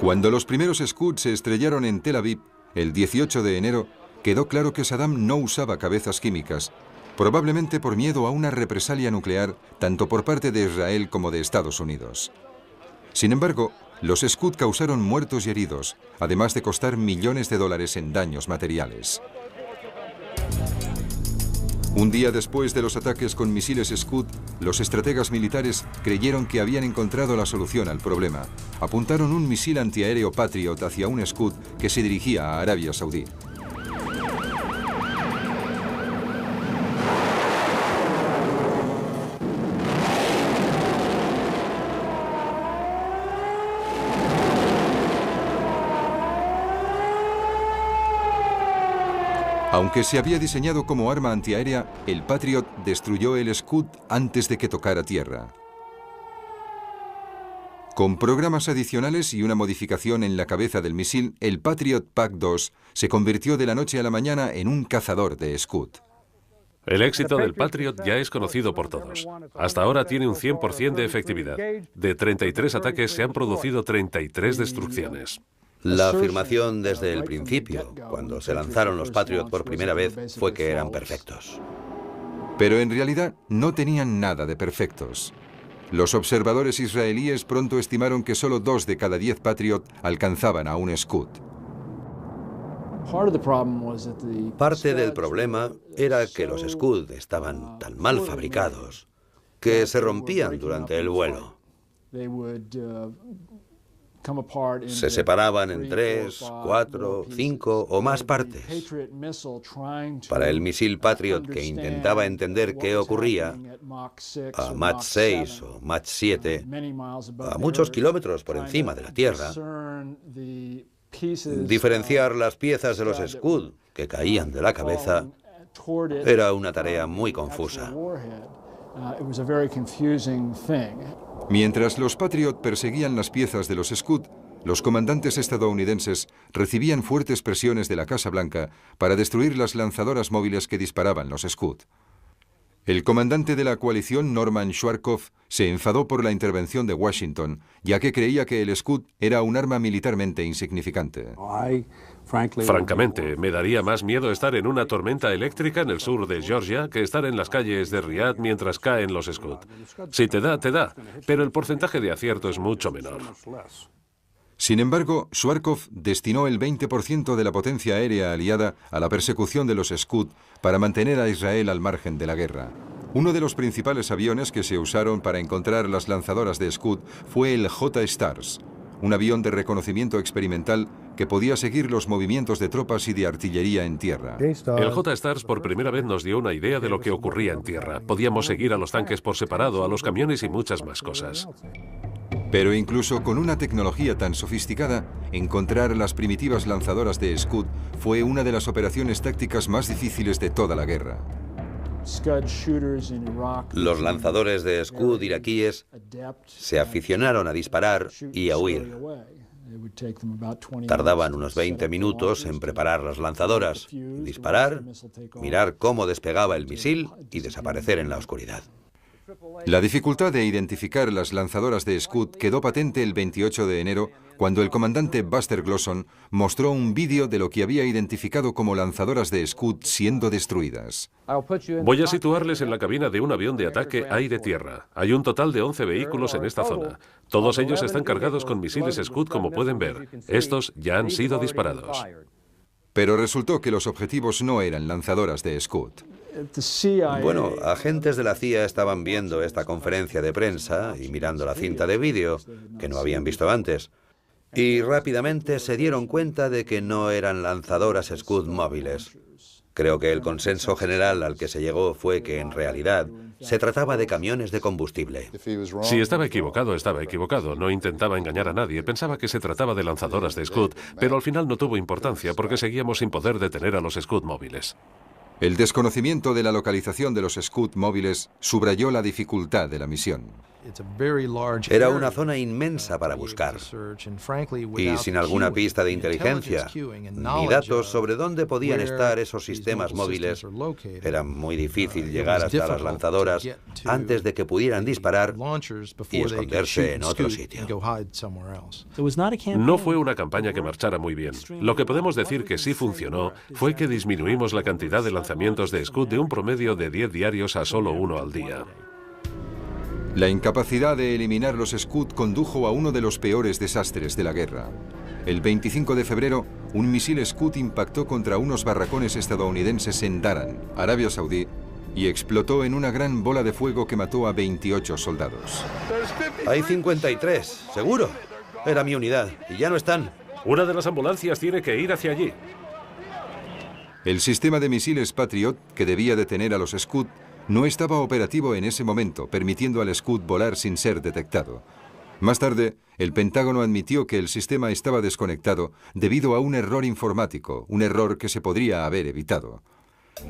Cuando los primeros Scud se estrellaron en Tel Aviv, el 18 de enero, quedó claro que Saddam no usaba cabezas químicas, probablemente por miedo a una represalia nuclear tanto por parte de Israel como de Estados Unidos. Sin embargo, los Scud causaron muertos y heridos, además de costar millones de dólares en daños materiales. Un día después de los ataques con misiles Scud, los estrategas militares creyeron que habían encontrado la solución al problema. Apuntaron un misil antiaéreo Patriot hacia un Scud que se dirigía a Arabia Saudí. Aunque se había diseñado como arma antiaérea, el Patriot destruyó el Scud antes de que tocara tierra. Con programas adicionales y una modificación en la cabeza del misil, el Patriot PAC-2 se convirtió de la noche a la mañana en un cazador de Scud. El éxito del Patriot ya es conocido por todos. Hasta ahora tiene un 100% de efectividad. De 33 ataques se han producido 33 destrucciones. La afirmación desde el principio, cuando se lanzaron los Patriot por primera vez, fue que eran perfectos. Pero en realidad no tenían nada de perfectos. Los observadores israelíes pronto estimaron que solo 2 de cada 10 Patriot alcanzaban a un Scud. Parte del problema era que los Scud estaban tan mal fabricados que se rompían durante el vuelo. Se separaban en 3, 4, 5 o más partes. Para el misil Patriot que intentaba entender qué ocurría, a Mach 6 o Mach 7, a muchos kilómetros por encima de la Tierra, diferenciar las piezas de los Scud que caían de la cabeza era una tarea muy confusa. Mientras los Patriot perseguían las piezas de los Scud, los comandantes estadounidenses recibían fuertes presiones de la Casa Blanca para destruir las lanzadoras móviles que disparaban los Scud. El comandante de la coalición, Norman Schwarzkopf, se enfadó por la intervención de Washington, ya que creía que el Scud era un arma militarmente insignificante. Francamente, me daría más miedo estar en una tormenta eléctrica en el sur de Georgia que estar en las calles de Riad mientras caen los Scud. Si te da, pero el porcentaje de acierto es mucho menor. Sin embargo, Schwarzkopf destinó el 20% de la potencia aérea aliada a la persecución de los Scud para mantener a Israel al margen de la guerra. Uno de los principales aviones que se usaron para encontrar las lanzadoras de Scud fue el J-Stars, un avión de reconocimiento experimental que podía seguir los movimientos de tropas y de artillería en tierra. El J-Stars por primera vez nos dio una idea de lo que ocurría en tierra. Podíamos seguir a los tanques por separado, a los camiones y muchas más cosas. Pero incluso con una tecnología tan sofisticada, encontrar las primitivas lanzadoras de Scud fue una de las operaciones tácticas más difíciles de toda la guerra. Los lanzadores de Scud iraquíes se aficionaron a disparar y a huir. Tardaban unos 20 minutos en preparar las lanzadoras, disparar, mirar cómo despegaba el misil y desaparecer en la oscuridad. La dificultad de identificar las lanzadoras de Scud quedó patente el 28 de enero cuando el comandante Buster Glosson mostró un vídeo de lo que había identificado como lanzadoras de Scud siendo destruidas. Voy a situarles en la cabina de un avión de ataque aire-tierra. Hay un total de 11 vehículos en esta zona. Todos ellos están cargados con misiles Scud, como pueden ver. Estos ya han sido disparados. Pero resultó que los objetivos no eran lanzadoras de Scud. Bueno, agentes de la CIA estaban viendo esta conferencia de prensa y mirando la cinta de vídeo, que no habían visto antes, y rápidamente se dieron cuenta de que no eran lanzadoras Scud móviles. Creo que el consenso general al que se llegó fue que, en realidad, se trataba de camiones de combustible. Si estaba equivocado, estaba equivocado. No intentaba engañar a nadie. Pensaba que se trataba de lanzadoras de Scud, pero al final no tuvo importancia porque seguíamos sin poder detener a los Scud móviles. El desconocimiento de la localización de los Scud móviles subrayó la dificultad de la misión. Era una zona inmensa para buscar, y sin alguna pista de inteligencia, ni datos sobre dónde podían estar esos sistemas móviles, era muy difícil llegar hasta las lanzadoras antes de que pudieran disparar y esconderse en otro sitio. No fue una campaña que marchara muy bien. Lo que podemos decir que sí funcionó fue que disminuimos la cantidad de lanzamientos de Scud de un promedio de 10 diarios a solo 1 al día. La incapacidad de eliminar los Scud condujo a uno de los peores desastres de la guerra. El 25 de febrero, un misil Scud impactó contra unos barracones estadounidenses en Daran, Arabia Saudí, y explotó en una gran bola de fuego que mató a 28 soldados. Hay 53, seguro. Era mi unidad, y ya no están. Una de las ambulancias tiene que ir hacia allí. El sistema de misiles Patriot, que debía detener a los Scud, no estaba operativo en ese momento, permitiendo al Scud volar sin ser detectado. Más tarde, el Pentágono admitió que el sistema estaba desconectado debido a un error informático, un error que se podría haber evitado.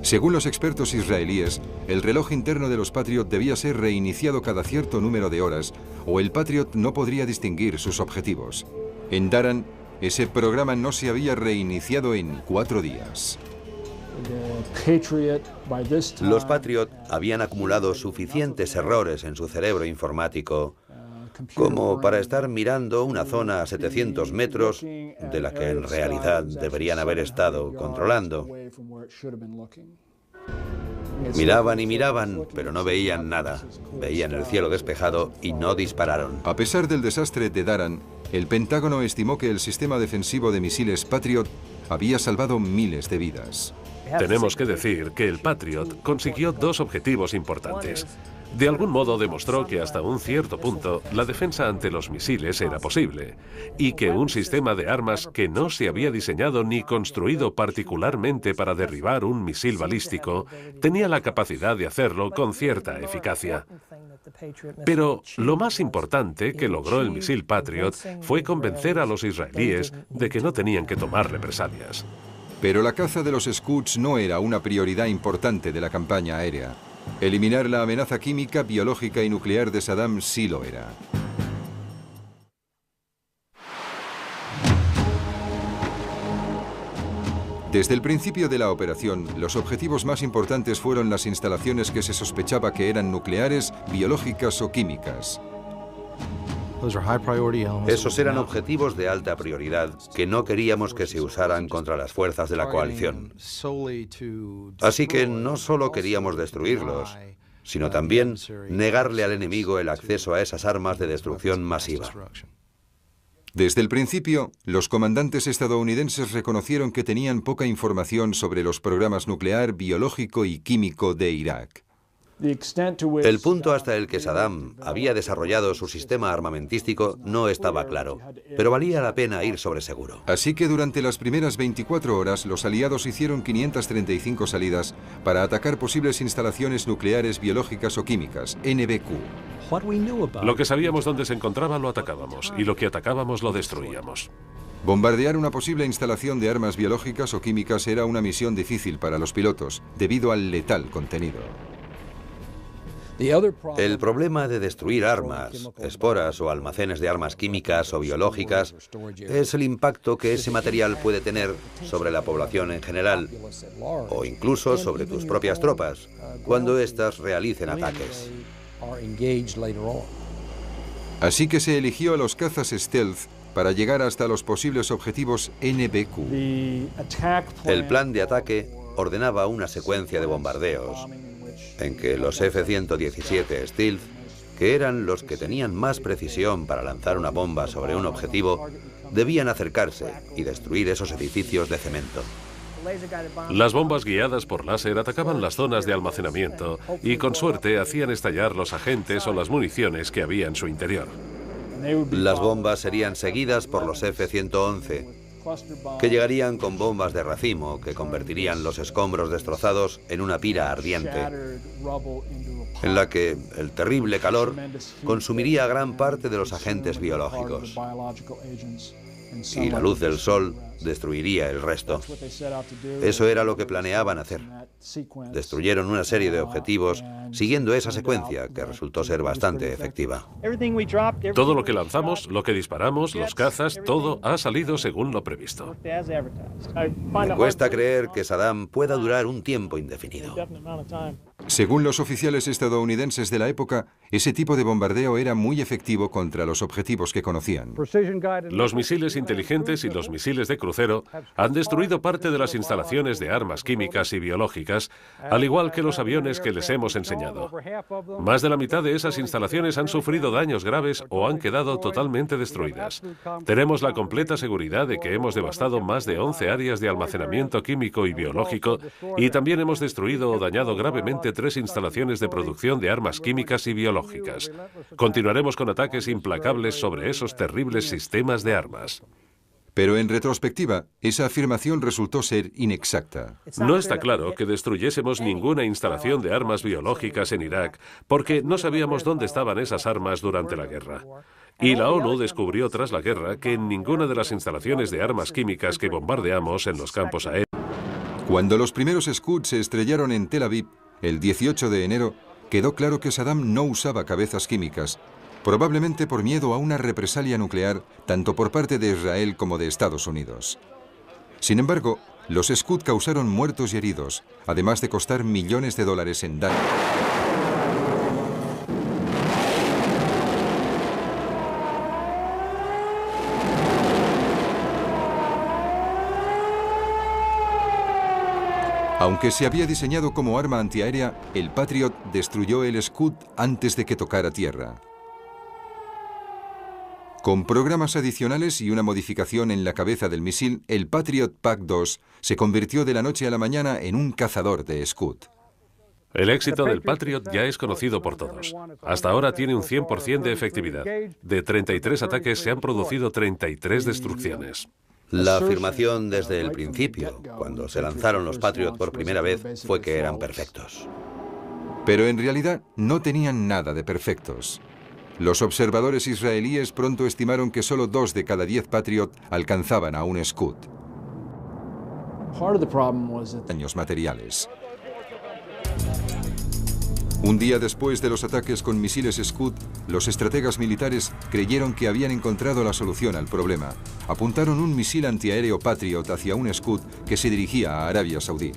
Según los expertos israelíes, el reloj interno de los Patriot debía ser reiniciado cada cierto número de horas, o el Patriot no podría distinguir sus objetivos. En Daran, ese programa no se había reiniciado en 4 días. Los Patriot habían acumulado suficientes errores en su cerebro informático como para estar mirando una zona a 700 metros de la que en realidad deberían haber estado controlando. Miraban y miraban, pero no veían nada. Veían el cielo despejado y no dispararon. A pesar del desastre de Daran, el Pentágono estimó que el sistema defensivo de misiles Patriot había salvado miles de vidas. Tenemos que decir que el Patriot consiguió 2 objetivos importantes. De algún modo demostró que hasta un cierto punto la defensa ante los misiles era posible y que un sistema de armas que no se había diseñado ni construido particularmente para derribar un misil balístico tenía la capacidad de hacerlo con cierta eficacia. Pero lo más importante que logró el misil Patriot fue convencer a los israelíes de que no tenían que tomar represalias. Pero la caza de los Scuds no era una prioridad importante de la campaña aérea. Eliminar la amenaza química, biológica y nuclear de Saddam sí lo era. Desde el principio de la operación, los objetivos más importantes fueron las instalaciones que se sospechaba que eran nucleares, biológicas o químicas. Esos eran objetivos de alta prioridad que no queríamos que se usaran contra las fuerzas de la coalición. Así que no solo queríamos destruirlos, sino también negarle al enemigo el acceso a esas armas de destrucción masiva. Desde el principio, los comandantes estadounidenses reconocieron que tenían poca información sobre los programas nuclear, biológico y químico de Irak. El punto hasta el que Saddam había desarrollado su sistema armamentístico no estaba claro, pero valía la pena ir sobre seguro. Así que durante las primeras 24 horas, los aliados hicieron 535 salidas para atacar posibles instalaciones nucleares, biológicas o químicas, NBQ. Lo que sabíamos dónde se encontraba lo atacábamos, y lo que atacábamos lo destruíamos. Bombardear una posible instalación de armas biológicas o químicas era una misión difícil para los pilotos, debido al letal contenido. El problema de destruir armas, esporas o almacenes de armas químicas o biológicas es el impacto que ese material puede tener sobre la población en general o incluso sobre tus propias tropas cuando éstas realicen ataques. Así que se eligió a los cazas stealth para llegar hasta los posibles objetivos NBQ. El plan de ataque ordenaba una secuencia de bombardeos en que los F-117 Stealth, que eran los que tenían más precisión para lanzar una bomba sobre un objetivo, debían acercarse y destruir esos edificios de cemento. Las bombas guiadas por láser atacaban las zonas de almacenamiento y con suerte hacían estallar los agentes o las municiones que había en su interior. Las bombas serían seguidas por los F-111, que llegarían con bombas de racimo que convertirían los escombros destrozados en una pira ardiente, en la que el terrible calor consumiría gran parte de los agentes biológicos. y la luz del sol destruiría el resto. Eso era lo que planeaban hacer. Destruyeron una serie de objetivos siguiendo esa secuencia, que resultó ser bastante efectiva. Todo lo que lanzamos, lo que disparamos, los cazas, todo ha salido según lo previsto. Me cuesta creer que Saddam pueda durar un tiempo indefinido. Según los oficiales estadounidenses de la época, ese tipo de bombardeo era muy efectivo contra los objetivos que conocían. Los misiles inteligentes y los misiles de crucero han destruido parte de las instalaciones de armas químicas y biológicas, al igual que los aviones que les hemos enseñado. Más de la mitad de esas instalaciones han sufrido daños graves o han quedado totalmente destruidas. Tenemos la completa seguridad de que hemos devastado más de 11 áreas de almacenamiento químico y biológico y también hemos destruido o dañado gravemente 3 instalaciones de producción de armas químicas y biológicas. Continuaremos con ataques implacables sobre esos terribles sistemas de armas. Pero en retrospectiva, esa afirmación resultó ser inexacta. No está claro que destruyésemos ninguna instalación de armas biológicas en Irak, porque no sabíamos dónde estaban esas armas durante la guerra. Y la ONU descubrió tras la guerra que en ninguna de las instalaciones de armas químicas que bombardeamos en los campos aéreos. Cuando los primeros Scud se estrellaron en Tel Aviv, el 18 de enero, quedó claro que Saddam no usaba cabezas químicas, probablemente por miedo a una represalia nuclear tanto por parte de Israel como de Estados Unidos. Sin embargo, los Scud causaron muertos y heridos, además de costar millones de dólares en daño. Aunque se había diseñado como arma antiaérea, el Patriot destruyó el Scud antes de que tocara tierra. Con programas adicionales y una modificación en la cabeza del misil, el Patriot PAC-2 se convirtió de la noche a la mañana en un cazador de Scud. El éxito del Patriot ya es conocido por todos. Hasta ahora tiene un 100% de efectividad. De 33 ataques se han producido 33 destrucciones. La afirmación desde el principio, cuando se lanzaron los Patriot por primera vez, fue que eran perfectos. Pero en realidad no tenían nada de perfectos. Los observadores israelíes pronto estimaron que solo 2 de cada 10 Patriot alcanzaban a un Scud. Daños materiales. Un día después de los ataques con misiles Scud, los estrategas militares creyeron que habían encontrado la solución al problema. Apuntaron un misil antiaéreo Patriot hacia un Scud que se dirigía a Arabia Saudí.